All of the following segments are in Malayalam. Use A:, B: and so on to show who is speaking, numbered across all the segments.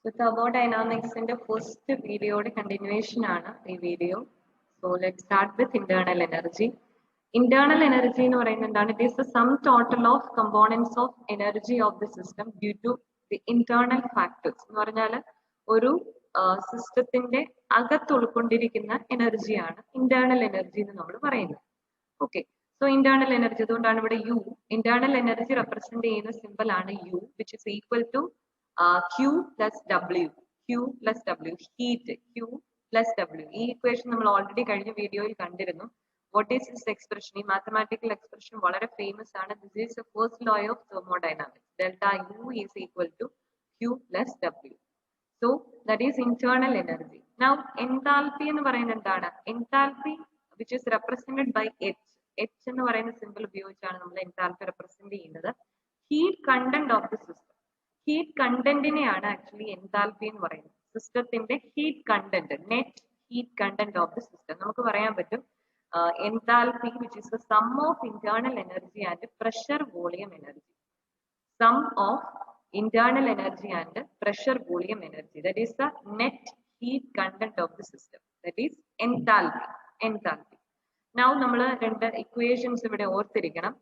A: So thermodynamics in the first video continuation ആണ് ഈ video. So let's start with internal energy. Internal energy എന്ന് പറയുന്നത് എന്താണ്? It is the sum total of components of energy of the system due to the internal factors. എന്ന് പറഞ്ഞാൽ ഒരു സിസ്റ്റത്തിന്റെ അകത്ത് ഉൾക്കൊണ്ടിരിക്കുന്ന എനർജിയാണ് ഇന്റേണൽ എനർജി എന്ന് നമ്മൾ പറയുന്നത്. ഓക്കെ, സോ ഇന്റേണൽ എനർജി അതുകൊണ്ടാണ് ഇവിടെ യു. ഇന്റേണൽ എനർജി റെപ്രസെന്റ് ചെയ്യുന്ന സിമ്പിൾ ആണ് U, which is equal to Q plus W. Q plus W, heat. Q plus W. ഈ ഇക്വേഷൻ നമ്മൾ ഓൾറെഡി കഴിഞ്ഞ വീഡിയോയിൽ കണ്ടിരുന്നു. What is this expression? ഈ മാത്തമാറ്റിക്കൽ എക്സ്പ്രഷൻ വളരെ ഫേമസ് ആണ്. This is the first law of thermodynamics. Delta U is equal to Q plus W. So that is internal energy. Now enthalpy എന്ന് പറയുന്നത് എന്താണ്? Enthalpy which is represented by H. H എന്ന് പറയുന്ന സിമ്പിൾ ഉപയോഗിച്ചാണ് നമ്മൾ enthalpy represent ചെയ്യുന്നത്. Heat content of the system. Heat കണ്ടന്റിനെയാണ് ആക്ച്വലി എൻതാൽപ്പി എന്ന് പറയുന്നത്. സിസ്റ്റത്തിന്റെ heat content, net heat content of the system. നമുക്ക് പറയാൻ പറ്റും enthalpy which is the sum of internal energy and pressure volume energy. Sum of internal energy and pressure volume energy, that is the net heat content of the system, that is enthalpy. Enthalpy. Now നമ്മൾ രണ്ട് ഇക്വേഷൻസ് ഇവിടെ ഓർത്തിരിക്കണം.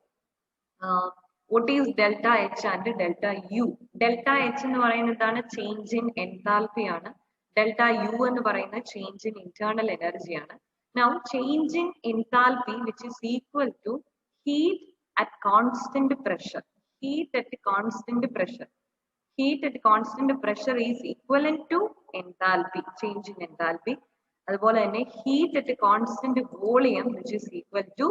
A: What is delta H and delta U? Delta H എന്ന് പറയുന്നതാണ് ചേഞ്ച് ഇൻ എൻതാൽപ്പി ആണ്. ഡെൽറ്റ യു എന്ന് പറയുന്ന ചേഞ്ച് ഇൻ ഇന്റേണൽ എനർജി ആണ്. Now change in enthalpy which is equal to heat at constant pressure. Heat at constant pressure. Heat at constant pressure is equivalent to enthalpy, change in enthalpy. അതുപോലെ തന്നെ heat at constant volume which is equal to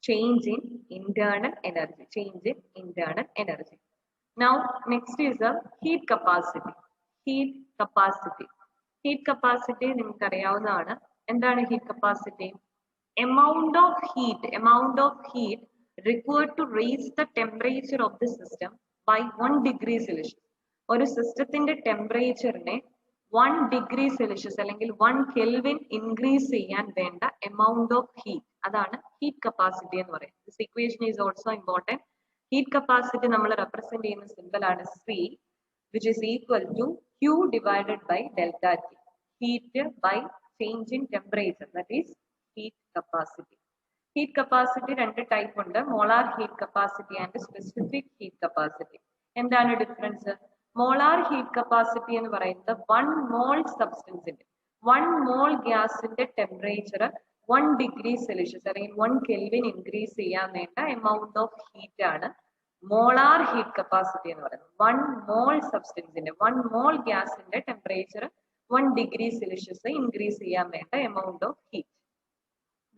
A: change in internal energy. Change in internal energy. Now next is the heat capacity. Heat capacity. Heat capacity നിങ്ങൾക്ക് അറിയാവുന്നതാണ്. എന്താണ് heat capacity? Amount of heat required to raise the temperature of the system by 1 degree Celsius. ഒരു സിസ്റ്റത്തിന്റെ ടെമ്പറേച്ചറിനെ 1 degree Celsius അല്ലെങ്കിൽ 1 Kelvin ഇൻക്രീസ് ചെയ്യാൻ വേണ്ട എമൗണ്ട് ഓഫ് ഹീറ്റ്, അതാണ് ഹീറ്റ് കപ്പാസിറ്റി എന്ന് പറയുന്നത്. This equation is also important. Heat capacity നമ്മൾ റെപ്രസെന്റ് ചെയ്യുന്ന സിമ്പിൾ ആണ് C, which is equal to Q divided by delta T. Heat by change in temperature, that is heat capacity. Heat capacity രണ്ട് ടൈപ്പ് ഉണ്ട്, molar heat capacity and specific heat capacity. എന്താണ് ഡിഫറൻസ്? മോളാർ ഹീറ്റ് കപ്പാസിറ്റി എന്ന് പറയുന്നത് 1 മോൾ സബ്സ്റ്റൻസിന്റെ 1 മോൾ ഗ്യാസിന്റെ ടെമ്പറേച്ചർ 1 ഡിഗ്രി സെൽഷ്യസ് അല്ലെങ്കിൽ 1 കെൽവിൻ ഇൻക്രീസ് ചെയ്യാൻ വേണ്ട എമൗണ്ട് ഓഫ് ഹീറ്റ് ആണ് മോളാർ ഹീറ്റ് കപ്പാസിറ്റി എന്ന് പറയുന്നത്. 1 മോൾ സബ്സ്റ്റൻസിന്റെ 1 മോൾ ഗ്യാസിന്റെ ടെമ്പറേച്ചർ 1 ഡിഗ്രി സെൽഷ്യസ് ഇൻക്രീസ് ചെയ്യാൻ വേണ്ട amount of heat,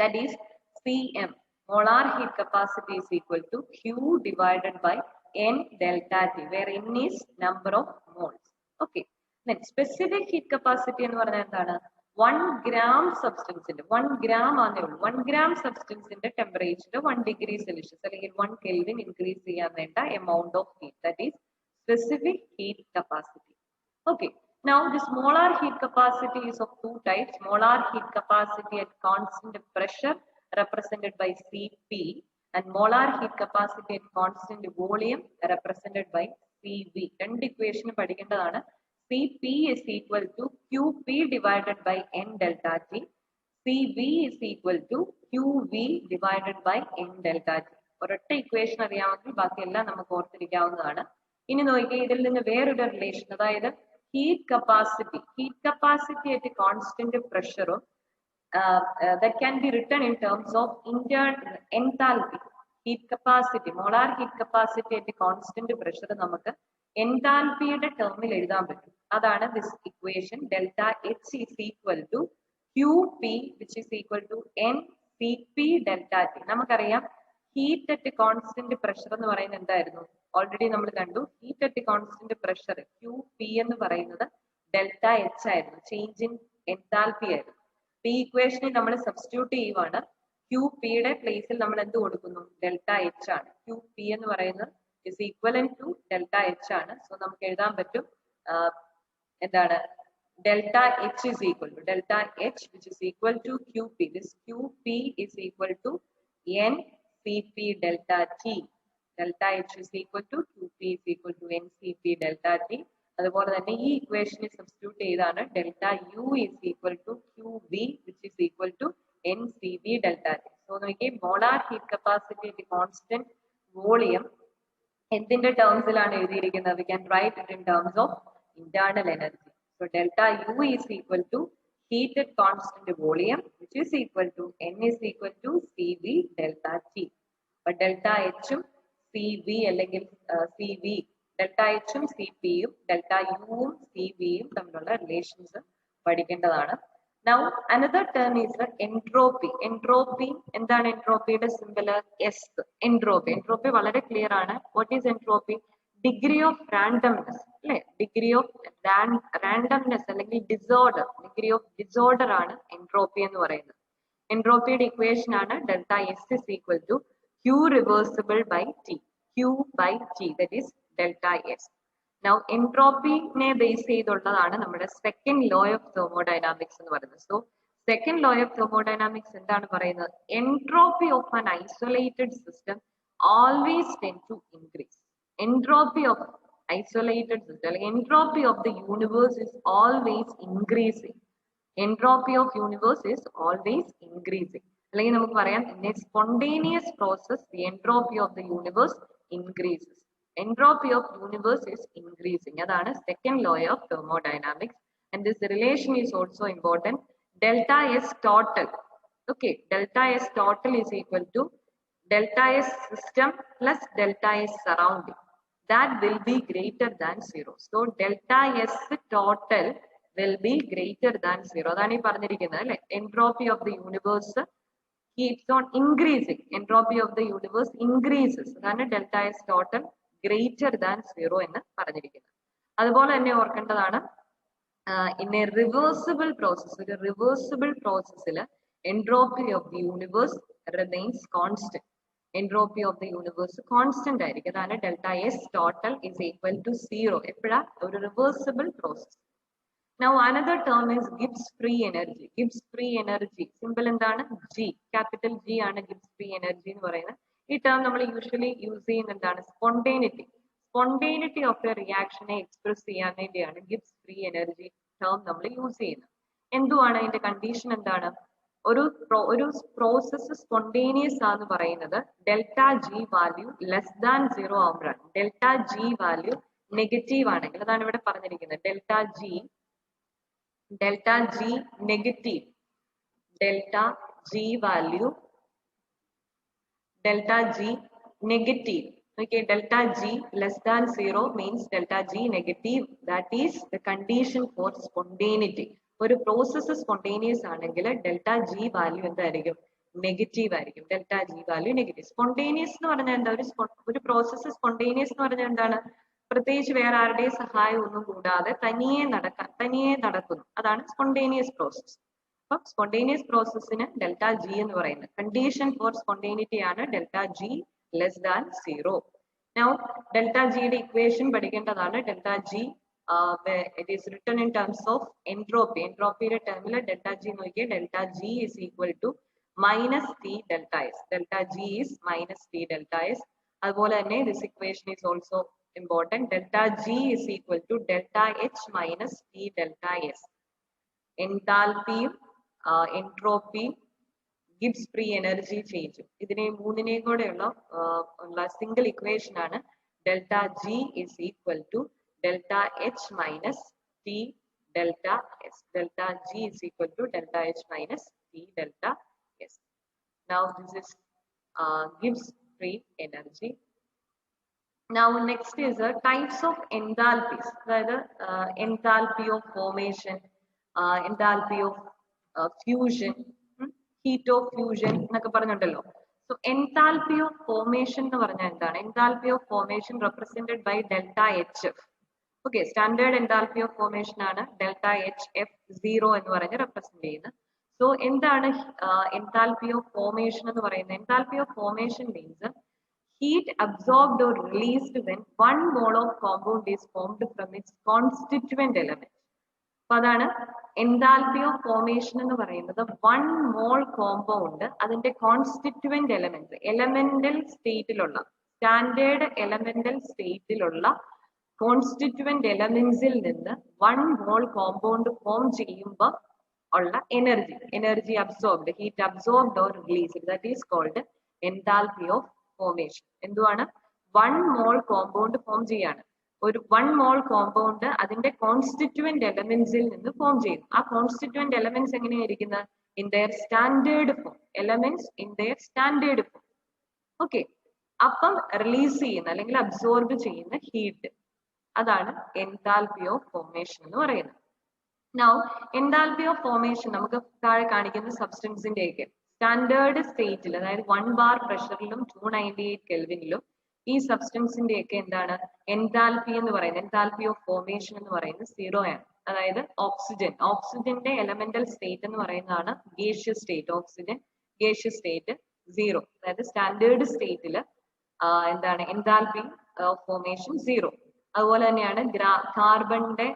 A: that is Cm. Molar heat capacity is equal to Q divided by N delta T, where N is number of moles. Okay. Then specific heat capacity എന്ന് പറഞ്ഞാൽ എന്താണ്? 1 gram substance ന്റെ 1 gram ആണേ ഉള്ളൂ. 1 gram substance ന്റെ ടെമ്പറേച്ചർ 1 ഡിഗ്രി സെൽഷ്യസ് അല്ലെങ്കിൽ 1 കെൽവിൻ ഇൻക്രീസ് ചെയ്യാൻ വേണ്ട amount of heat, that is specific heat capacity. Okay. Now this molar heat capacity is of two types. Molar heat capacity at constant pressure represented by Cp, and molar heat capacity at constant volume represented by Cv. രണ്ട് equation പഠിക്കേണ്ടതാണ്. Cp is equal to Qp divided by N delta T. Cv is equal to Qv divided by N delta T. ഒരൊറ്റ ഇക്വേഷൻ അറിയാമെങ്കിൽ ബാക്കിയെല്ലാം നമുക്ക് ഓർത്തിരിക്കാവുന്നതാണ്. ഇനി നോക്കിയാൽ ഇതിൽ നിന്ന് വേറൊരു റിലേഷൻ, അതായത് heat capacity at a constant pressure that can be written in terms of enthalpy. Heat capacity, molar heat capacity at a constant pressure നമുക്ക് എൻതാൽപ്പിയുടെ ടേമിൽ എഴുതാൻ പറ്റും. അതാണ് this equation. Delta H is equal to Qp which is equal to NCp delta T. നമുക്കറിയാം ഹീറ്റ് അറ്റ് കോൺസ്റ്റന്റ് പ്രഷർ എന്ന് പറയുന്നത് എന്തായിരുന്നു? ഓൾറെഡി നമ്മൾ കണ്ടു. Heat at constant pressure Qp എന്ന് പറയുന്നത് ഡെൽറ്റ എച്ച് ആയിരുന്നു, ചേഞ്ച് ഇൻ എൻതാൽപ്പി ആയിരുന്നു. ഈ ഇക്വേഷനിൽ നമ്മൾ സബ്സ്റ്റിറ്റ്യൂട്ട് ചെയ്യുവാണ്. Qpയുടെ പ്ലേസിൽ നമ്മൾ എന്ത് കൊടുക്കുന്നു? ഡെൽറ്റ എച്ച് ആണ്. Qp എന്ന് പറയുന്നത് is equivalent to delta H ആണ്. സോ നമുക്ക് എഴുതാൻ പറ്റും എന്താണ്? Delta H is equal to delta H which is equal to Qp. This Qp is equal to NCp delta T. Delta H is equal to Qp is equal to NCp delta T. അതുപോലെ തന്നെ ഈ ഇക്വേഷനിൽ സബ്സ്റ്റിറ്റ്യൂട്ട് ചെയ്താണ് delta U is equal to Q B which is equal to N C B delta T. So നോക്കിയേ molar heat capacity constant volume എന്തിന്റെ ടേംസിലാണ് എഴുതിയിരിക്കുന്നത്? We can write it in terms of internal energy. So delta U is equal to heated constant volume which is equal to n is equal to cv delta t. But delta h ഉം cv അല്ലെങ്കിൽ cv delta h ഉം cp യും delta u ഉം cv യും തമ്മിലുള്ള റിലേഷൻസ് പഠിക്കേണ്ടതാണ്. Now another term is the entropy. Entropy എന്താണ്? എൻട്രോപ്പിയുടെ സിംബൽ S. Entropy. Entropy വളരെ ക്ലിയർ ആണ്. What is entropy? Degree of randomness, അല്ലെ? Degree of randomness അല്ലെങ്കിൽ disorder, degree of disorder ആണ് entropy എന്ന് പറയുന്നത്. Entropyയുടെ ഇക്വേഷൻ ആണ് delta S is equal to Q reversible by T. Q by T, that is delta S. Now entropy നെ ബേസ് ചെയ്തുള്ളതാണ് നമ്മുടെ സെക്കൻഡ് ലോ ഓഫ് തെർമോഡൈനാമിക്സ് എന്ന് പറയുന്നത്. So second law of thermodynamics എന്താണ് പറയുന്നത്? Entropy of an isolated system always tend to increase. Entropy of isolated system, entropy of the universe is always increasing. Entropy of universe is always increasing. അല്ലെങ്കിൽ നമുക്ക് പറയാം, in a spontaneous process the entropy of the universe increases. Entropy of universe is increasing. അതാണ് second law of thermodynamics, and this relation is also important. Delta S total, okay, delta S total is equal to delta S system plus delta S surrounding. That will be greater than 0. So delta S total will be greater than 0. അതാണ് ഈ പറഞ്ഞിരിക്കുന്നത് അല്ലെ? Entropy of the universe keeps on increasing. Entropy of the universe increases. അതാണ് delta S total greater than 0 എന്ന് പറഞ്ഞിരിക്കുന്നത്. അതുപോലെ തന്നെ ഓർക്കേണ്ടതാണ്, in a reversible process, ഒരു reversible processൽ entropy of the universe remains constant. Entropy of the universe constant ആയിരിക്കും. അതാണ് delta S total is equal to 0. എപ്പോഴാ? ഒരു reversible process. Now another term is Gibbs free energy. Gibbs free energy symbol എന്താണ്? G. Capital G ആണ് Gibbs free energy എന്ന് പറയുന്നത്. ഈ term നമ്മൾ യൂഷ്വലി യൂസ് ചെയ്യുന്ന എന്താണ്? Spontaneity. Spontaneity of a reaction express ചെയ്യാൻ വേണ്ടിയാണ് Gibbs free energy term നമ്മൾ യൂസ് ചെയ്യുന്നത്. എന്തുവാണ് അതിന്റെ കണ്ടീഷൻ? എന്താണ്? ഒരു പ്രോസസ് സ്പോണ്ടേനിയസ് ആണെന്ന് പറയുന്നത് delta G value less than 0 ആകുമ്പോഴാണ്. ഡെൽറ്റ ജി വാല്യൂ നെഗറ്റീവ് ആണെങ്കിൽ, അതാണ് ഇവിടെ പറഞ്ഞിരിക്കുന്നത്, delta G negative, delta G value delta G negative. Okay, delta G less than 0 means delta G negative. That is the condition for spontaneity. ഒരു പ്രോസസ് സ്പോണ്ടേനിയസ് ആണെങ്കിൽ ഡെൽറ്റ ജി വാല്യൂ എന്തായിരിക്കും? നെഗറ്റീവ് ആയിരിക്കും. Delta G value negative. Spontaneous എന്ന് പറഞ്ഞാൽ എന്താ? ഒരു പ്രോസസ് സ്പോണ്ടേനിയസ് എന്ന് പറഞ്ഞാൽ എന്താണ്? പ്രത്യേകിച്ച് വേറെ ആരുടെയും സഹായം ഒന്നും കൂടാതെ തനിയെ നടക്കുന്നു. അതാണ് സ്പോണ്ടേനിയസ് പ്രോസസ്. അപ്പം സ്പോണ്ടേനിയസ് പ്രോസസ്സിന് ഡെൽറ്റ ജി എന്ന് പറയുന്നത് കണ്ടീഷൻ ഫോർ സ്പോണ്ടേനിറ്റി ആണ് delta G less than 0. Now delta G യുടെ equation പഠിക്കേണ്ടതാണ്. delta G it is written in terms of entropy. Entropy യുടെ ടേമിൽ delta G നോക്കിയേ, delta G is equal to minus T delta S. Delta G is minus T delta S. അതുപോലെ തന്നെ this equation is also important. Delta G is equal to delta H minus T delta S. Enthalpy, entropy, Gibbs free energy change. ഇതിനെ മൂന്നിനെയും കൂടെയുള്ള സിംഗിൾ ഇക്വേഷൻ ആണ് delta G is equal to delta H minus T delta S. Delta G is equal to delta H minus T delta S. Now this is Gibbs free energy. Now next is types of enthalpies. അതായത് enthalpy of formation, enthalpy of fusion, heat of fusion എന്നൊക്കെ പറഞ്ഞിട്ടുണ്ടല്ലോ. So enthalpy of formation എന്ന് പറഞ്ഞാൽ എന്താണ്? Enthalpy of formation represented by delta HF. Okay, standard enthalpy of formation ആണ് delta HF 0 എന്ന് പറഞ്ഞ് represent ചെയ്യുന്നത്. So എന്താണ് enthalpy of formation എന്ന് പറയുന്നത്? Enthalpy of formation means heat absorbed or released when one mole of compound is formed from its constituent element. അപ്പൊ അതാണ് എൻതാൽപി ഓഫ് ഫോർമേഷൻ എന്ന് പറയുന്നത്. 1 മോൾ കോമ്പൗണ്ട് അതിന്റെ കോൺസ്റ്റിറ്റ്യുവന്റ് എലമെന്റ്, എലമെന്റൽ സ്റ്റേറ്റിലുള്ള, സ്റ്റാൻഡേർഡ് എലമെന്റൽ സ്റ്റേറ്റിലുള്ള കോൺസ്റ്റിറ്റ്യുവന്റ് എലമെന്റ്സിൽ നിന്ന് 1 മോൾ കോമ്പൗണ്ട് ഫോം ചെയ്യുമ്പോൾ ഉള്ള energy absorbed, heat absorbed or released, that is called enthalpy of formation. എന്തുവാണ്? 1 മോൾ കോമ്പൗണ്ട് ഫോം ചെയ്യാണ്. ഒരു 1 മോൾ കോമ്പൗണ്ട് അതിന്റെ കോൺസ്റ്റിറ്റ്യുവന്റ് എലമെന്റ്സിൽ നിന്ന് ഫോം ചെയ്യും. ആ കോൺസ്റ്റിറ്റ്യുവന്റ് എലമെന്റ്സ് എങ്ങനെയായിരിക്കുന്നത്? In their standard form. Elements in their standard form. Okay. അപ്പം റിലീസ് ചെയ്യുന്ന അല്ലെങ്കിൽ അബ്സോർബ് ചെയ്യുന്ന ഹീറ്റ്, അതാണ് എൻതാൽപ്പി ഓഫ് ഫോർമേഷൻ എന്ന് പറയുന്നത്. നൗ എൻതാൽപ്പി ഓഫ് ഫോർമേഷൻ നമുക്ക് താഴെ കാണിക്കുന്ന സബ്സ്റ്റൻസിന്റെ ഒക്കെ സ്റ്റാൻഡേർഡ് സ്റ്റേറ്റിൽ, അതായത് 1 ബാർ പ്രഷറിലും 298 കെൽവിനിലും ഈ സബ്സ്റ്റൻസിന്റെ ഒക്കെ എന്താണ് എൻതാൽപ്പി എന്ന് പറയുന്നത്, എൻതാൽപ്പി ഓഫ് ഫോർമേഷൻ എന്ന് പറയുന്നത് 0 ആണ്. അതായത് ഓക്സിജന്റെ എലമെന്റൽ സ്റ്റേറ്റ് എന്ന് പറയുന്നതാണ് gaseous state. Oxygen gaseous state 0, അതായത് സ്റ്റാൻഡേർഡ് സ്റ്റേറ്റിൽ എന്താണ് എൻതാൽപ്പി ഓഫ് ഫോർമേഷൻ 0. അതുപോലെ തന്നെയാണ് കാർബണിന്റെ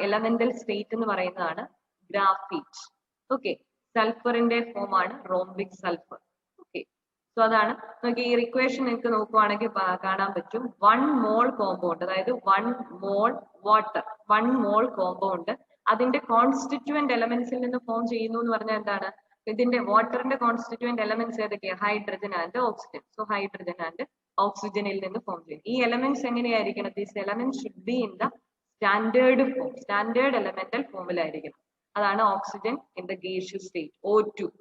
A: എലമെന്റൽ സ്റ്റേറ്റ് എന്ന് പറയുന്നതാണ് ഗ്രാഫൈറ്റ്. ഓക്കെ. സൾഫറിന്റെ ഫോം ആണ് റോംബിക് സൾഫർ. ഓക്കെ. സോ അതാണ് നമുക്ക് ഈ ഇക്വേഷൻ നിങ്ങൾക്ക് നോക്കുവാണെങ്കിൽ കാണാൻ പറ്റും. 1 മോൾ കോമ്പൗണ്ട്, അതായത് 1 മോൾ വാട്ടർ, 1 മോൾ കോമ്പൗണ്ട് അതിന്റെ കോൺസ്റ്റിറ്റ്യുവന്റ് എലമെന്റ്സിൽ നിന്ന് ഫോം ചെയ്യുന്നു എന്ന് പറഞ്ഞാൽ എന്താണ്? ഇതിന്റെ വാട്ടറിന്റെ കോൺസ്റ്റിറ്റ്യുവന്റ് എലമെന്റ്സ് ഏതൊക്കെയാണ്? Hydrogen and oxygen. So hydrogen and ഓക്സിജനിൽ നിന്ന് ഫോം ചെയ്യും. ഈ എലമെന്റ്സ് എങ്ങനെയായിരിക്കണം? These elements should be in the standard form, standard elemental ഫോമിലായിരിക്കണം. അതാണ് oxygen in the gaseous state,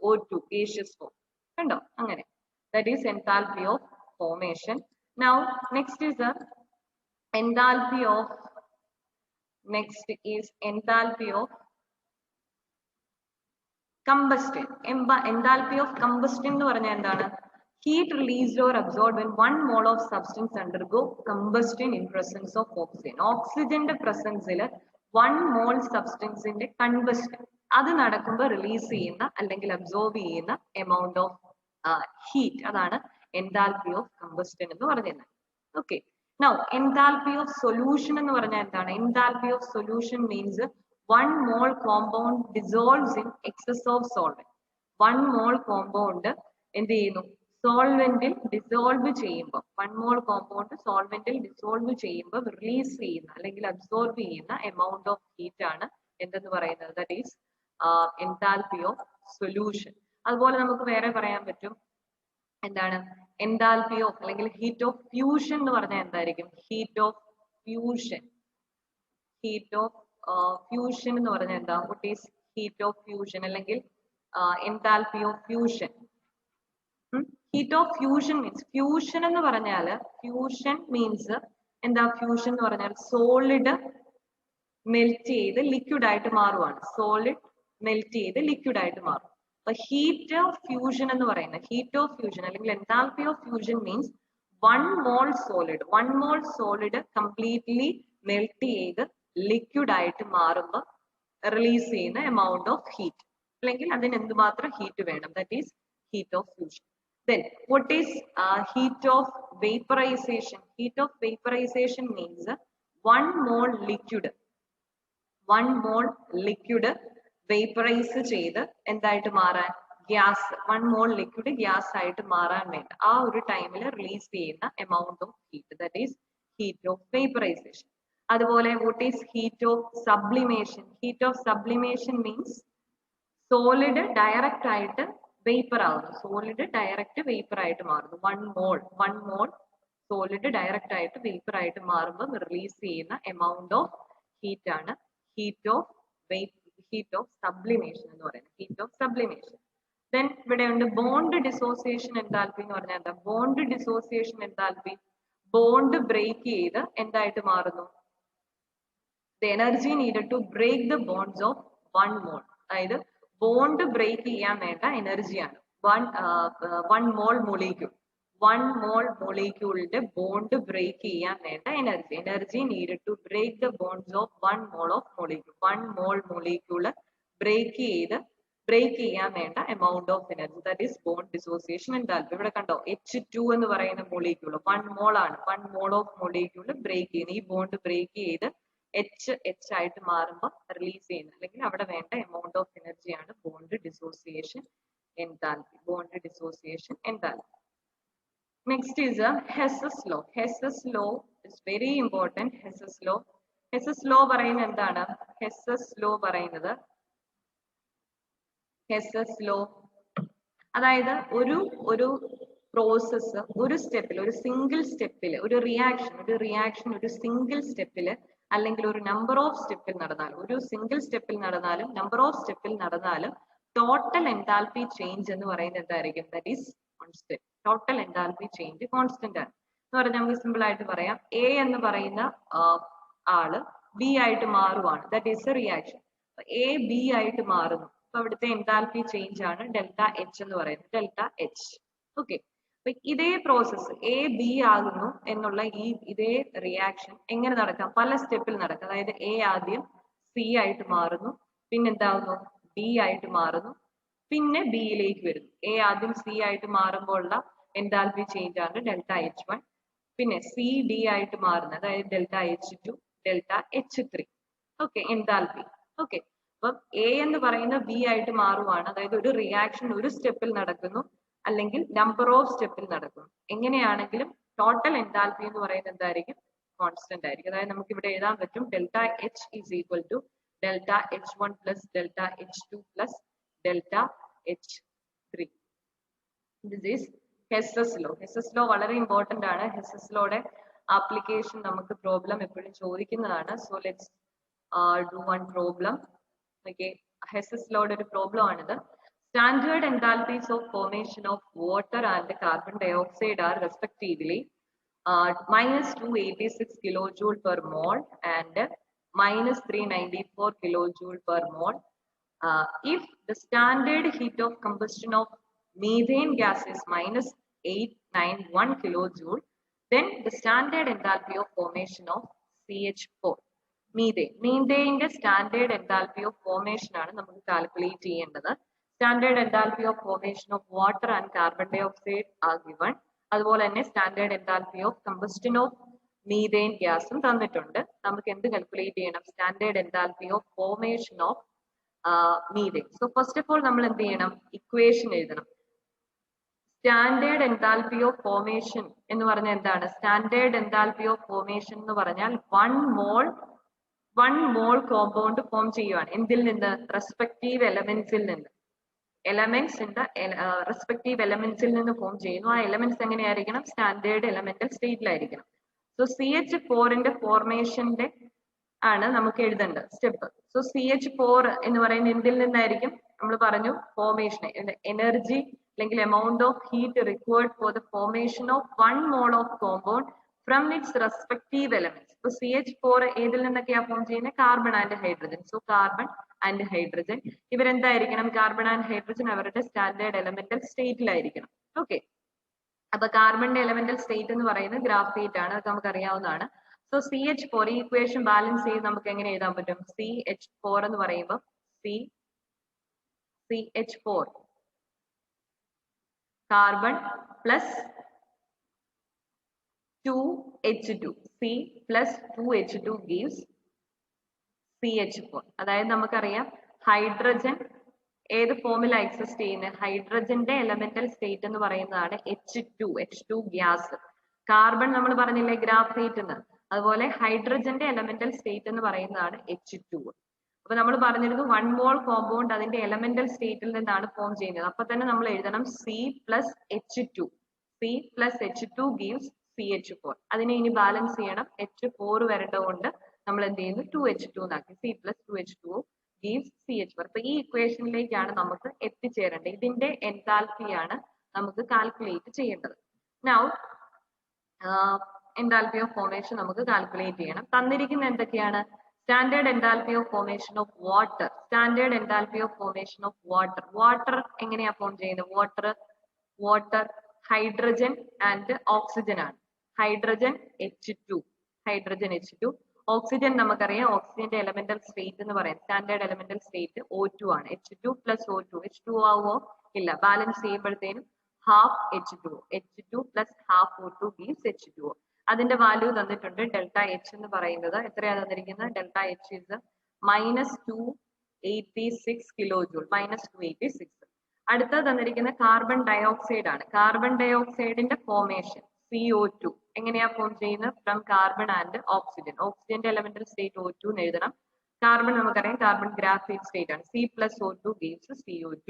A: O2 gaseous form. കണ്ടോ? അങ്ങനെ. That is enthalpy of formation. Now next is the enthalpy of combustion. Enthalpy of combustion എന്ന് പറഞ്ഞാൽ എന്താണ്? Heat released or absorbed when 1 mole of substance undergo combustion in presence of oxygen. ഓക്സിജന്റെ പ്രസൻസിൽ 1 മോൾ സബ്സ്റ്റൻസിന്റെ കൺബസ്റ്റൻ അത് നടക്കുമ്പോൾ റിലീസ് ചെയ്യുന്ന അല്ലെങ്കിൽ അബ്സോർബ് ചെയ്യുന്ന എമൗണ്ട് ഓഫ് ഹീറ്റ്, അതാണ് എൻതാൽപ്പി ഓഫ് കമ്പസ്റ്റൻ എന്ന് പറഞ്ഞത്. Okay. Now enthalpy of solution എന്ന് പറഞ്ഞാൽ എന്താണ്? Enthalpy of solution means 1 mole compound dissolves in excess of solvent. 1 mole compound എന്ത് ചെയ്യുന്നു? സോൾവെന്റിൽ ഡിസോൾവ് ചെയ്യുമ്പോൾ, 1 mole compound സോൾവെന്റിൽ ഡിസോൾവ് ചെയ്യുമ്പോൾ റിലീസ് ചെയ്യുന്ന അല്ലെങ്കിൽ അബ്സോർബ് ചെയ്യുന്ന എമൗണ്ട് ഓഫ് ഹീറ്റ് ആണ് എന്തെന്ന് പറയുന്നത്? That is enthalpy of solution. അതുപോലെ നമുക്ക് വേറെ പറയാൻ പറ്റും എന്താണ്? എൻതാൽപ്പി ഓഫ് അല്ലെങ്കിൽ ഹീറ്റ് ഓഫ് ഫ്യൂഷൻ എന്ന് പറഞ്ഞാൽ എന്തായിരിക്കും? ഹീറ്റ് ഓഫ് ഫ്യൂഷൻ എന്ന് പറഞ്ഞാൽ എന്താ? What is heat of fusion അല്ലെങ്കിൽ enthalpy of fusion? Heat of fusion means, fusion എന്ന് പറഞ്ഞാല് ഫ്യൂഷൻ മീൻസ് എന്താ? ഫ്യൂഷൻ എന്ന് പറഞ്ഞാൽ സോളിഡ് മെൽറ്റ് ചെയ്ത് ലിക്വിഡ് ആയിട്ട് മാറുവാണ്. സോളിഡ് മെൽറ്റ് ചെയ്ത് ലിക്വിഡ് ആയിട്ട് മാറും. അപ്പൊ ഹീറ്റ് ഓഫ് ഫ്യൂഷൻ എന്ന് പറയുന്നത്, ഹീറ്റ് ഓഫ് ഫ്യൂഷൻ അല്ലെങ്കിൽ enthalpy of fusion means 1 mole solid completely melt ചെയ്ത് ലിക്വിഡ് ആയിട്ട് മാറുമ്പോൾ റിലീസ് ചെയ്യുന്ന എമൗണ്ട് ഓഫ് ഹീറ്റ്, അല്ലെങ്കിൽ അതിന് എന്തുമാത്രം ഹീറ്റ് വേണം? That is heat of fusion. Then what is heat of vaporization? Heat of vaporization means 1 mole liquid vaporize ചെയ്ത് എന്തായിട്ട് മാറാൻ? ഗ്യാസ്. 1 mole liquid ഗ്യാസ് ആയിട്ട് മാറാൻ വേണ്ടി ആ ഒരു ടൈമിൽ റിലീസ് ചെയ്യുന്ന amount of heat, that is heat of vaporisation. അതുപോലെ what is heat of sublimation? Heat of sublimation means solid direct ആയിട്ട് വേപ്പർ ആവുന്നു. സോളിഡ് ഡയറക്റ്റ് വേപ്പർ ആയിട്ട് മാറുന്നു. 1 മോൾ സോളിഡ് ഡയറക്റ്റ് ആയിട്ട് വേപ്പർ ആയിട്ട് മാറുമ്പോൾ റിലീസ് ചെയ്യുന്ന എമൗണ്ട് ഓഫ് ഹീറ്റ് ആണ് ഹീറ്റ് ഓഫ് സബ്ലിമേഷൻ എന്ന് പറയുന്നത്. Heat of sublimation. ദെൻ ഇവിടെ ഉണ്ട് ബോണ്ട് ഡിസോസിയേഷൻ എൻതാൽപ്പി എന്ന് പറഞ്ഞാൽ എന്താ? Bond dissociation enthalpy, bond break ചെയ്ത് എന്തായിട്ട് മാറുന്നു? The energy needed to break the bonds of 1 mole. അതായത് ബോണ്ട് ബ്രേക്ക് ചെയ്യാൻ വേണ്ട എനർജിയാണ് 1 മോൾ മോളിക്യൂളിന്റെ ബോണ്ട് ബ്രേക്ക് ചെയ്യാൻ വേണ്ട energy needed to break the bonds of 1 mole of molecule. 1 mole molecule break ചെയ്യാൻ വേണ്ട amount of energy, that is bond dissociation enthalpy. ഇവിടെ കണ്ടോ, H2 എന്ന് പറയുന്ന മോളിക്യൂൾ 1 മോൾ ആണ്. 1 മോൾ ഓഫ് മോളിക്യൂള് ബ്രേക്ക് ചെയ്യുന്നത്, ഈ ബോണ്ട് ബ്രേക്ക് ചെയ്ത് H ആയിട്ട് മാറുമ്പോൾ റിലീസ് ചെയ്യുന്നത് അല്ലെങ്കിൽ അവിടെ വേണ്ട എമൗണ്ട് ഓഫ് എനർജിയാണ് bond dissociation enthalpy. Next is Hess's law. Hess's law it's very important. Hess's law. Hess's law പറയുന്നത് എന്താണ്? ഹെസ്സസ് ലോ പറയുന്നത്, ഹെസ്സസ് ലോ അതായത് ഒരു പ്രോസസ്സ് ഒരു സ്റ്റെപ്പിൽ, ഒരു സിംഗിൾ സ്റ്റെപ്പിൽ, ഒരു റിയാക്ഷൻ ഒരു സിംഗിൾ സ്റ്റെപ്പിൽ അല്ലെങ്കിൽ ഒരു നമ്പർ ഓഫ് സ്റ്റെപ്പിൽ നടന്നാലും, ഒരു സിംഗിൾ സ്റ്റെപ്പിൽ നടന്നാലും നമ്പർ ഓഫ് സ്റ്റെപ്പിൽ നടന്നാലും ടോട്ടൽ എൻതാൽപി ചേഞ്ച് എന്ന് പറയുന്നത് എന്തായിരിക്കും? That is constant. Total enthalpy change constant ആണ് എന്ന് പറഞ്ഞാൽ നമുക്ക് സിമ്പിൾ ആയിട്ട് പറയാം. എ എന്ന് പറയുന്ന ആള് ബി ആയിട്ട് മാറുവാണ്. That is A reaction. A B ആയിട്ട് മാറുന്നു. അപ്പൊ അവിടുത്തെ എൻതാൽപി ചേഞ്ച് ആണ് ഡെൽറ്റ എച്ച് എന്ന് പറയുന്നത്. Delta H. ഓക്കെ. അപ്പൊ ഇതേ പ്രോസസ്സ് എ ബി ആകുന്നു എന്നുള്ള ഇതേ റിയാക്ഷൻ എങ്ങനെ നടക്കാം? പല സ്റ്റെപ്പിൽ നടക്കാം. അതായത് എ ആദ്യം സി ആയിട്ട് മാറുന്നു, പിന്നെ എന്താകുന്നു? ഡി ആയിട്ട് മാറുന്നു, പിന്നെ ബിയിലേക്ക് വരുന്നു. എ ആദ്യം സി ആയിട്ട് മാറുമ്പോൾ ഉള്ള എൻതാൽപി ചേഞ്ച് ആണ് ഡെൽറ്റ എച്ച് 1. പിന്നെ സി ഡി ആയിട്ട് മാറുന്നത്, അതായത് delta H 2, delta H 3. Okay, enthalpy. Okay. അപ്പം എ എന്ന് പറയുന്ന ബി ആയിട്ട് മാറുവാണ്. അതായത് ഒരു റിയാക്ഷൻ ഒരു സ്റ്റെപ്പിൽ നടക്കുന്നു അല്ലെങ്കിൽ നമ്പർ ഓഫ് സ്റ്റെപ്പിൽ നടക്കുന്നു. എങ്ങനെയാണെങ്കിലും ടോട്ടൽ എൻതാൽപി എന്ന് പറയുന്നത് എന്തായിരിക്കും? കോൺസ്റ്റന്റ് ആയിരിക്കും. അതായത് നമുക്ക് ഇവിടെ എഴുതാൻ പറ്റും delta H is equal to delta H 1 plus delta H 2 plus delta H 3. This is Hess's law. Hess's law വളരെ ഇമ്പോർട്ടന്റ് ആണ്. ഹെസ്സസ് ലോയുടെ ആപ്ലിക്കേഷൻ നമുക്ക് പ്രോബ്ലം എപ്പോഴും ചോദിക്കുന്നതാണ്. So let's do one problem. Okay, Hess's ലോയുടെ ഒരു പ്രോബ്ലം ആണിത്. Standard enthalpies of formation of water and carbon dioxide are respectively minus 286 kilojoule per mole and minus 394 kilojoule per mole. If the standard heat of combustion of methane gas is minus 891 kilojoule, then the standard enthalpy of formation of CH4. മീഥേന്റെ സ്റ്റാൻഡേർഡ് എൻതാൽപി ഓഫ് ഫോർമേഷൻ ആണ് നമുക്ക് കാൽക്കുലേറ്റ് ചെയ്യേണ്ടത്. Standard enthalpy of formation of water and carbon dioxide are given. അതുപോലെ തന്നെ standard enthalpy of combustion of methane ഗ്യാസും തന്നിട്ടുണ്ട്. നമുക്ക് എന്ത് കാൽക്കുലേറ്റ് ചെയ്യണം? Standard enthalpy of formation of methane. So first of all നമ്മൾ എന്ത് ചെയ്യണം? ഇക്വേഷൻ എഴുതണം. സ്റ്റാൻഡേർഡ് എൻതാൽപി ഓഫ് ഫോർമേഷൻ എന്ന് പറഞ്ഞാൽ എന്താണ്? സ്റ്റാൻഡേർഡ് എൻതാൽപി ഓഫ് ഫോർമേഷൻ എന്ന് പറഞ്ഞാൽ വൺ മോൾ കോമ്പൗണ്ട് ഫോം ചെയ്യുവാണ്. എന്തിൽ നിന്ന്? റെസ്പെക്റ്റീവ് എലമെന്റ്സിൽ നിന്ന്. എലമെന്റ്സിന്റെ റെസ്പെക്റ്റീവ് എലമെന്റ്സിൽ നിന്ന് ഫോം ചെയ്യുന്നു. ആ എലമെന്റ്സ് എങ്ങനെയായിരിക്കണം? സ്റ്റാൻഡേർഡ് എലമെന്റൽ സ്റ്റേറ്റിലായിരിക്കണം. സോ CH4ന്റെ ഫോർമേഷന്റെ ആണ് നമുക്ക് എഴുതേണ്ടത് സ്റ്റെപ്പ്. സോ CH4 എന്ന് പറയുന്നത് എന്തിൽ നിന്നായിരിക്കും? നമ്മൾ പറഞ്ഞു ഫോർമേഷൻ എനർജി അല്ലെങ്കിൽ amount of heat required for the formation of 1 mole of compound from its respective elements. ഇപ്പൊ CH4 ഏതിൽ നിന്നൊക്കെയാ ഫോം ചെയ്യുന്നത്? Carbon and hydrogen. So carbon and hydrogen ഇവരെന്തായിരിക്കണം? കാർബൺ ആൻഡ് ഹൈഡ്രജൻ അവരുടെ സ്റ്റാൻഡേർഡ് എലമെന്റൽ സ്റ്റേറ്റിലായിരിക്കണം. ഓക്കെ. അപ്പൊ കാർബണിന്റെ എലമെന്റൽ സ്റ്റേറ്റ് എന്ന് പറയുന്നത് ഗ്രാഫൈറ്റ് ആണ്. അത് നമുക്ക് അറിയാവുന്നതാണ്. സോ CH4 ഈ ഇക്വേഷൻ ബാലൻസ് ചെയ്ത് നമുക്ക് എങ്ങനെ എഴുതാൻ പറ്റും? CH4 എന്ന് പറയുമ്പോൾ CH4 carbon plus 2H2, C plus 2H2 gives CH4. അതായത് നമുക്കറിയാം ഹൈഡ്രജൻ ഏത് ഫോമിൽ എക്സിസ്റ്റ് ചെയ്യുന്നത്? ഹൈഡ്രജന്റെ എലമെന്റൽ സ്റ്റേറ്റ് എന്ന് പറയുന്നതാണ് H2 ഗ്യാസ്. കാർബൺ നമ്മൾ പറഞ്ഞില്ലേ ഗ്രാഫൈറ്റ് എന്ന്. അതുപോലെ ഹൈഡ്രജന്റെ എലമെന്റൽ സ്റ്റേറ്റ് എന്ന് പറയുന്നതാണ് H2. അപ്പൊ നമ്മൾ പറഞ്ഞിരുന്നു 1 mole കോമ്പൗണ്ട് അതിന്റെ എലമെന്റൽ സ്റ്റേറ്റിൽ നിന്നാണ് ഫോം ചെയ്യുന്നത്. അപ്പൊ തന്നെ നമ്മൾ എഴുതണം C plus H2 gives CH4. അതിനെ ഇനി ബാലൻസ് ചെയ്യണം. H4 വരേണ്ടതുകൊണ്ട് നമ്മൾ എന്ത് ചെയ്യുന്നു? 2H2 എന്നാക്കി. C plus 2H2 gives CH4. അപ്പൊ ഈ ഇക്വേഷനിലേക്കാണ് നമുക്ക് എത്തിച്ചേരേണ്ടത്. ഇതിന്റെ എൻതാൽപ്പിയാണ് നമുക്ക് കാൽക്കുലേറ്റ് ചെയ്യേണ്ടത്. നൗ എൻതാൽപ്പി ഓഫ് ഫോർമേഷൻ നമുക്ക് കാൽക്കുലേറ്റ് ചെയ്യണം. തന്നിരിക്കുന്ന എന്തൊക്കെയാണ്? Standard enthalpy of formation of water. Standard enthalpy of formation of water. Water എങ്ങനെയാ ഫോം ചെയ്യുന്നത്? വാട്ടർ ഹൈഡ്രജൻ ആൻഡ് ഓക്സിജൻ ആണ്. Hydrogen H2. ഓക്സിജൻ നമുക്കറിയാം. ഓക്സിജന്റെ എലമെന്റൽ സ്റ്റേറ്റ് എന്ന് പറയാം. സ്റ്റാൻഡേർഡ് എലമെന്റൽ സ്റ്റേറ്റ് O2 ആണ്. H2 plus O2. H2 ആവുമോ? ഇല്ല. ബാലൻസ് ചെയ്യുമ്പോഴത്തേനും half H2 plus half O2 gives H2O. അതിന്റെ വാല്യൂ തന്നിട്ടുണ്ട്. ഡെൽറ്റ എച്ച് എന്ന് പറയുന്നത് എത്രയാണ് തന്നിരിക്കുന്നത്? Delta H is -286 കിലോജൂൾ. -286. അടുത്തത് തന്നിരിക്കുന്ന കാർബൺ ഡയോക്സൈഡ് ആണ്. കാർബൺ ഡയോക്സൈഡിന്റെ ഫോർമേഷൻ CO2 എങ്ങനെയാ ഫോം ചെയ്യുന്നത്? From carbon and oxygen. ഓക്സിജന്റെ എലമെന്റൽ സ്റ്റേറ്റ് O2 എന്ന് എഴുതണം. കാർബൺ നമുക്കറിയാം, കാർബൺ ഗ്രാഫൈറ്റ് സ്റ്റേറ്റ് ആണ്. C+O2 gives CO2.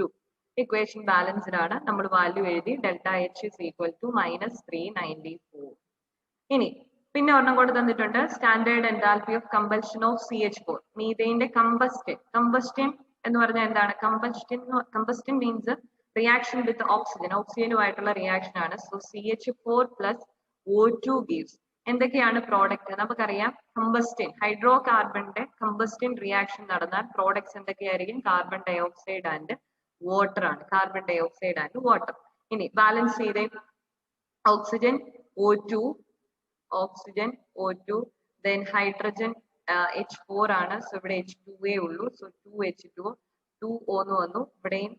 A: Equation balanced ആണ്. നമ്മൾ വാല്യൂ എഴുതി. Delta H is equal to -394. ഇനി പിന്നെ ഒരെണ്ണം കൂടെ തന്നിട്ടുണ്ട്. Standard enthalpy of combustion of CH4. മീഥേന്റെ കമ്പസ്റ്റൻ എന്ന് പറഞ്ഞാൽ എന്താണ്? Combustion means reaction with oxygen. ഓക്സിജനുമായിട്ടുള്ള റിയാക്ഷൻ ആണ്. So CH4 plus O2 gives എന്തൊക്കെയാണ് പ്രോഡക്റ്റ്? നമുക്കറിയാം, കമ്പസ്റ്റൻ ഹൈഡ്രോ കാർബണിന്റെ കമ്പസ്റ്റൻ റിയാക്ഷൻ നടന്നാൽ പ്രോഡക്ട്സ് എന്തൊക്കെയായിരിക്കും? കാർബൺ ഡയോക്സൈഡ് ആൻഡ് വാട്ടർ ആണ്. Carbon dioxide and water. ഇനി ബാലൻസ് ചെയ്തേ. Oxygen O2, then hydrogen H4 ആണ്. സോ ഇവിടെ H2 ഉള്ളൂ. സോ 2H2, 2O എന്ന് വന്നു. ഇവിടെയും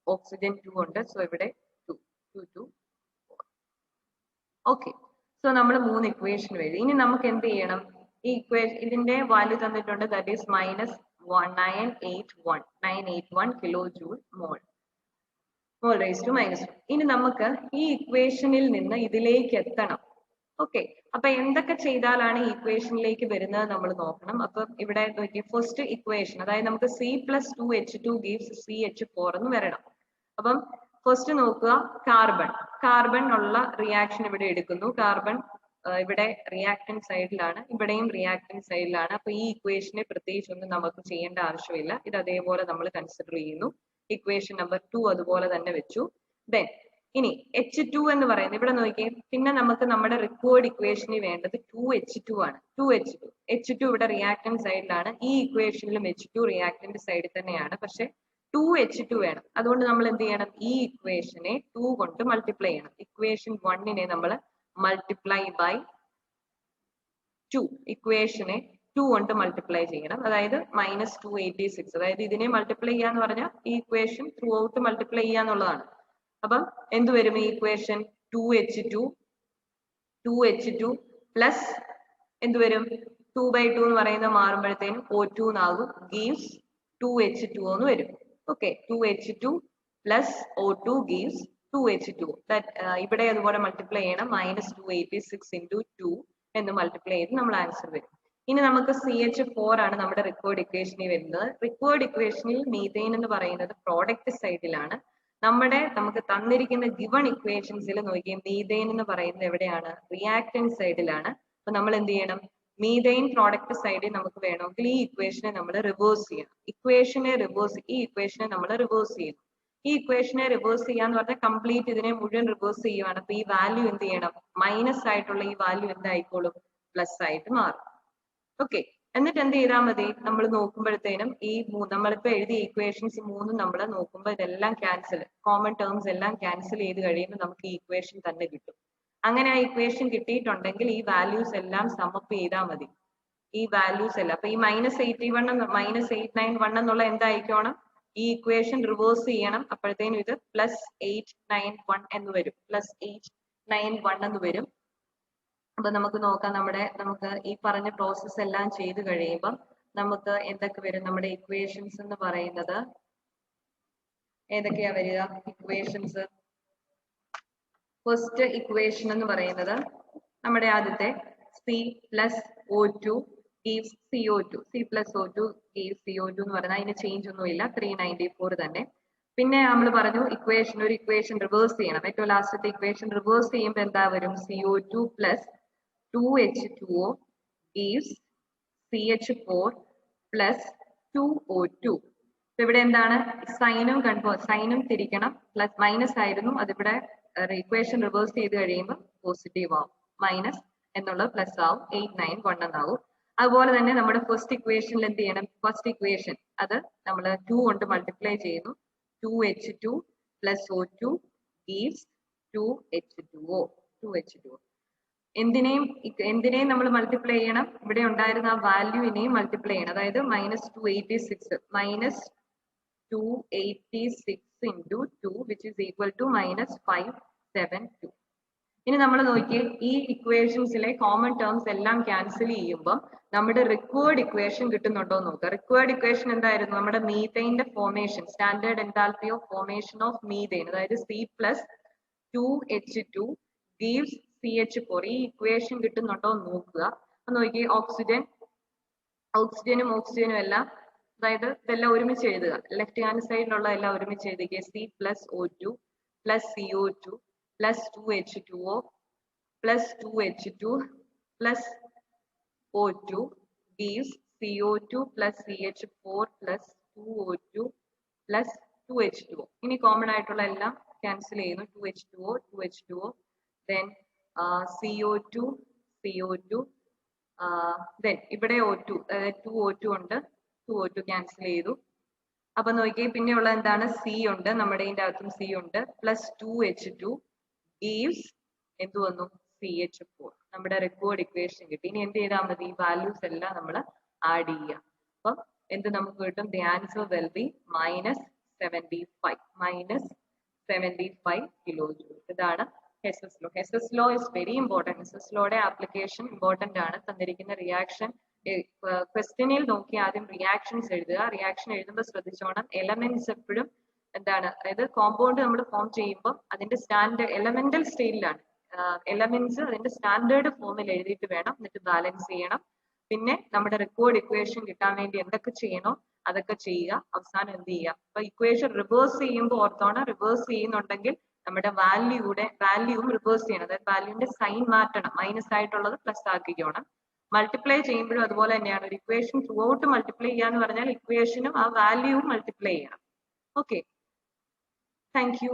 A: ഓക്സിജൻ 2 ഉണ്ട്. സോ ഇവിടെ 2. ഓക്കെ. സോ നമ്മൾ 3 ഇക്വേഷൻ എഴുതി. ഇനി നമുക്ക് എന്ത് ചെയ്യണം? ഈ ഇതിന്റെ വാല്യൂ തന്നിട്ടുണ്ട്. That is -981 kilo joule mole raise to -1. ഇനി നമുക്ക് ഈ ഇക്വേഷനിൽ നിന്ന് ഇതിലേക്ക് എത്തണം. ഓക്കെ. അപ്പൊ എന്തൊക്കെ ചെയ്താലാണ് ഈ ഇക്വേഷനിലേക്ക് വരുന്നത് നമ്മൾ നോക്കണം. അപ്പൊ ഇവിടെ നോക്കിയ ഫസ്റ്റ് ഇക്വേഷൻ, അതായത് നമുക്ക് C+2H2 gives CH4 എന്ന് വരണം. അപ്പം ഫസ്റ്റ് നോക്കുക, കാർബൺ ഉള്ള റിയാക്ഷൻ ഇവിടെ എടുക്കുന്നു. കാർബൺ ഇവിടെ റിയാക്ടൻ സൈഡിലാണ്, ഇവിടെയും റിയാക്ടൻ സൈഡിലാണ്. അപ്പൊ ഈ ഇക്വേഷനെ പ്രത്യേകിച്ച് ഒന്നും നമുക്ക് ചെയ്യേണ്ട ആവശ്യമില്ല. ഇത് അതേപോലെ നമ്മൾ കൺസിഡർ ചെയ്യുന്നു. ഇക്വേഷൻ നമ്പർ 2 അതുപോലെ തന്നെ വെച്ചു. ദെൻ ഇനി H2 എന്ന് പറയുന്നത് ഇവിടെ നോക്കിയേ. പിന്നെ നമുക്ക് നമ്മുടെ റിക്വയർഡ് ഇക്വേഷന് വേണ്ടത് 2H2 ആണ്. H2 ഇവിടെ റിയാക്ടൻ സൈഡിലാണ്. ഈ ഇക്വേഷനിലും H2 റിയാക്ടന്റ് സൈഡിൽ തന്നെയാണ്. പക്ഷെ 2H2 വേണം. അതുകൊണ്ട് നമ്മൾ എന്ത് ചെയ്യണം? ഈ ഇക്വേഷനെ 2 കൊണ്ട് മൾട്ടിപ്ലൈ ചെയ്യണം. ഇക്വേഷൻ 1നെ നമ്മൾ മൾട്ടിപ്ലൈ ബൈ 2. ഇക്വേഷനെ 2 കൊണ്ട് മൾട്ടിപ്ലൈ ചെയ്യണം. അതായത് -286. അതായത് ഇതിനെ മൾട്ടിപ്ലൈ ചെയ്യാന്ന് പറഞ്ഞാൽ ഈ ഇക്വേഷൻ ത്രൂ ഔട്ട് മൾട്ടിപ്ലൈ ചെയ്യാന്നുള്ളതാണ്. അപ്പം എന്ത് വരും? ഈ ഇക്വേഷൻ 2H2 പ്ലസ് എന്ത് വരും? 2/2 എന്ന് പറയുന്നത് മാറുമ്പോഴത്തേനും O2 എന്നാകും. ഗീവ്സ് 2H2 എന്ന് വരും. Okay. 2H2 plus O2 gives 2H2. ഇവിടെ അതുപോലെ മൾട്ടിപ്ലൈ ചെയ്യണം. -286 into 2 എന്ന് മൾട്ടിപ്ലൈ ചെയ്ത് നമ്മൾ ആൻസർ വരും. ഇനി നമുക്ക് CH4 ആണ് നമ്മുടെ റിക്വയർഡ് ഇക്വേഷനിൽ വരുന്നത്. റിക്വയർഡ് ഇക്വേഷനിൽ മീഥേൻ എന്ന് പറയുന്നത് പ്രോഡക്റ്റ് സൈഡിലാണ്. നമുക്ക് തന്നിരിക്കുന്ന ഗിവൺ ഇക്വേഷൻസിൽ നോക്കിയാൽ മീഥേൻ എന്ന് പറയുന്നത് എവിടെയാണ്? റിയാക്ടന്റ് സൈഡിലാണ്. അപ്പൊ നമ്മൾ എന്ത് ചെയ്യണം? മീഥൈൻ പ്രോഡക്റ്റ് സൈഡിൽ നമുക്ക് വേണമെങ്കിൽ ഈ ഇക്വേഷനെ നമ്മൾ റിവേഴ്സ് ചെയ്യണം. ഈ ഇക്വേഷനെ നമ്മൾ റിവേഴ്സ് ചെയ്യണം. ഈ ഇക്വേഷനെ റിവേഴ്സ് ചെയ്യാന്ന് പറഞ്ഞാൽ കംപ്ലീറ്റ് ഇതിനെ മുഴുവൻ റിവേഴ്സ് ചെയ്യുവാണ്. അപ്പൊ ഈ വാല്യൂ എന്ത് ചെയ്യണം? മൈനസ് ആയിട്ടുള്ള ഈ വാല്യൂ എന്തായിക്കോളും? പ്ലസ് ആയിട്ട് മാറും. ഓക്കെ. എന്നിട്ട് എന്ത് ചെയ്താൽ മതി? നമ്മൾ നോക്കുമ്പോഴത്തേനും ഈ നമ്മളിപ്പോ എഴുതിയ ഇക്വേഷൻസ് 3 നമ്മൾ നോക്കുമ്പോൾ ഇതെല്ലാം കോമൺ ടേംസ് എല്ലാം ക്യാൻസൽ ചെയ്ത് കഴിയുമ്പോൾ നമുക്ക് ഈ ഇക്വേഷൻ തന്നെ കിട്ടും. അങ്ങനെ ആ ഇക്വേഷൻ കിട്ടിയിട്ടുണ്ടെങ്കിൽ ഈ വാല്യൂസ് എല്ലാം സമപ്പ് ചെയ്താൽ മതി. ഈ വാല്യൂസ് എല്ലാം അപ്പൊ ഈ -81 -891 എന്നുള്ള എന്തായിക്കോണം? ഈ ഇക്വേഷൻ റിവേഴ്സ് ചെയ്യണം. അപ്പോഴത്തേനും ഇത് +891 എന്ന് വരും. +891 എന്ന് വരും. അപ്പൊ നമുക്ക് നോക്കാം. നമുക്ക് ഈ പറഞ്ഞ പ്രോസസ് എല്ലാം ചെയ്ത് കഴിയുമ്പോൾ നമുക്ക് എന്തൊക്കെ വരും? നമ്മുടെ ഇക്വേഷൻസ് എന്ന് പറയുന്നത് ഏതൊക്കെയാ വരിക? ഇക്വേഷൻസ് ഫസ്റ്റ് ഇക്വേഷൻ എന്ന് പറയുന്നത് നമ്മുടെ ആദ്യത്തെ C+O2 gives CO2. C+O2 gives CO2 എന്ന് പറഞ്ഞാൽ അതിന് ചേഞ്ച് ഒന്നുമില്ല. 394 തന്നെ. പിന്നെ നമ്മൾ പറഞ്ഞു ഒരു ഇക്വേഷൻ റിവേഴ്സ് ചെയ്യണം. ഏറ്റവും ലാസ്റ്റത്തെ ഇക്വേഷൻ റിവേഴ്സ് ചെയ്യുമ്പോൾ എന്താ വരും? CO2 plus 2H2O gives CH4 plus 2O2. ഇവിടെ എന്താണ്? സൈനും തിരിക്കണം. പ്ലസ് മൈനസ് ആയിരുന്നു, അതിവിടെ ഇക്വേഷൻ റിവേഴ്സ് ചെയ്ത് കഴിയുമ്പോൾ പോസിറ്റീവ് ആവും. മൈനസ് എന്നുള്ളത് പ്ലസ് ആവും. 891 എന്നാവും. അതുപോലെ തന്നെ നമ്മുടെ ഫസ്റ്റ് ഇക്വേഷനിൽ എന്ത് ചെയ്യണം? ഫസ്റ്റ് ഇക്വേഷൻ അത് നമ്മൾ 2 കൊണ്ട് മൾട്ടിപ്ലൈ ചെയ്യുന്നു. 2H2 plus O2 gives 2H2O. എന്തിനേയും നമ്മൾ മൾട്ടിപ്ലൈ ചെയ്യണം. ഇവിടെ ഉണ്ടായിരുന്ന ആ വാല്യൂവിനെയും മൾട്ടിപ്ലൈ ചെയ്യണം. അതായത് -286 into 2 which is equal to -572. ഇനി നമ്മൾ നോക്കിയേ, ഈ ഇക്വേഷൻസിലെ കോമൺ ടേംസ് എല്ലാം ക്യാൻസൽ ചെയ്യുമ്പോൾ നമ്മുടെ റിക്വയർഡ് ഇക്വേഷൻ കിട്ടുന്നുണ്ടോ എന്ന് നോക്കുക. റിക്വയർഡ് ഇക്വേഷൻ എന്തായിരുന്നു? നമ്മുടെ മീഥൈന്റെ formation, standard enthalpy of formation of methane, അതായത് C+2H2 gives CH4. ഈ ഇക്വേഷൻ കിട്ടുന്നുണ്ടോ എന്ന് നോക്കുക. അപ്പൊ നോക്കി ഓക്സിജനും എല്ലാം, അതായത് ഇതെല്ലാം ഒരുമിച്ച് എഴുതുക. ലെഫ്റ്റ് ഹാൻഡ് സൈഡിലുള്ള എല്ലാം ഒരുമിച്ച് എഴുതുക. C+O2 plus CO2 plus 2H2O plus 2H2 plus O2 gives CO2 plus CH4 plus 2O2 plus 2H2O. ഇനി കോമൺ ആയിട്ടുള്ള എല്ലാം ക്യാൻസൽ ചെയ്യുന്നു. 2H2O, then CO2, then ഇവിടെ O2, അതായത് 2O2 ഉണ്ട്, 2O2 ക്യാൻസൽ ചെയ്തു. അപ്പൊ നോക്കിയേ പിന്നെയുള്ള എന്താണ്, C ഉണ്ട്, നമ്മുടെ ഇതിന്റെ അകത്തും C ഉണ്ട്, പ്ലസ് 2H2 gives എന്ത് വന്നു, CH4. നമ്മുടെ റെക്കോർഡ് ഇക്വേഷൻ കിട്ടി. ഇനി എന്ത് ചെയ്താൽ മതി, വാല്യൂസ് എല്ലാം നമ്മൾ ആഡ് ചെയ്യുക. അപ്പൊ എന്ത് നമുക്ക് കിട്ടും, the answer will be -75 kilojoule. ഇതാണ് Hess's law. Hess's law is very important. Hess's ലോയുടെ ആപ്ലിക്കേഷൻ ഇമ്പോർട്ടന്റ് ആണ്. തന്നിരിക്കുന്ന റിയാക്ഷൻ ക്വസ്റ്റ്യനിൽ നോക്കി ആദ്യം റിയാക്ഷൻസ് എഴുതുക. റിയാക്ഷൻ എഴുതുമ്പോൾ ശ്രദ്ധിച്ചോണം, എലമെന്റ്സ് എപ്പോഴും എന്താണ്, അതായത് കോമ്പൗണ്ട് നമ്മൾ ഫോം ചെയ്യുമ്പോൾ അതിന്റെ എലമെന്റൽ സ്റ്റേറ്റിലാണ്. എലമെന്റ്സ് അതിന്റെ സ്റ്റാൻഡേർഡ് ഫോമിൽ എഴുതിയിട്ട് വേണം, എന്നിട്ട് ബാലൻസ് ചെയ്യണം. പിന്നെ നമ്മുടെ റെക്കോർഡ് ഇക്വേഷൻ കിട്ടാൻ വേണ്ടി എന്തൊക്കെ ചെയ്യണോ അതൊക്കെ ചെയ്യുക. അവസാനം എന്ത് ചെയ്യുക, അപ്പൊ ഇക്വേഷൻ റിവേഴ്സ് ചെയ്യുമ്പോൾ ഓർത്തോണം, റിവേഴ്സ് ചെയ്യുന്നുണ്ടെങ്കിൽ നമ്മുടെ വാല്യൂവും റിവേഴ്സ് ചെയ്യണം. അതായത് വാല്യൂവിന്റെ സൈൻ മാറ്റണം, മൈനസ് ആയിട്ടുള്ളത് പ്ലസ് ആക്കിക്കോണം. മൾട്ടിപ്ലൈ ചെയ്യുമ്പോഴും അതുപോലെ തന്നെയാണ്. ഒരു ഇക്വേഷൻ ത്രൂ ഔട്ട് മൾട്ടിപ്ലൈ ചെയ്യാന്ന് പറഞ്ഞാൽ ഇക്വേഷനും ആ വാല്യൂവും മൾട്ടിപ്ലൈ ചെയ്യണം. Okay, thank you.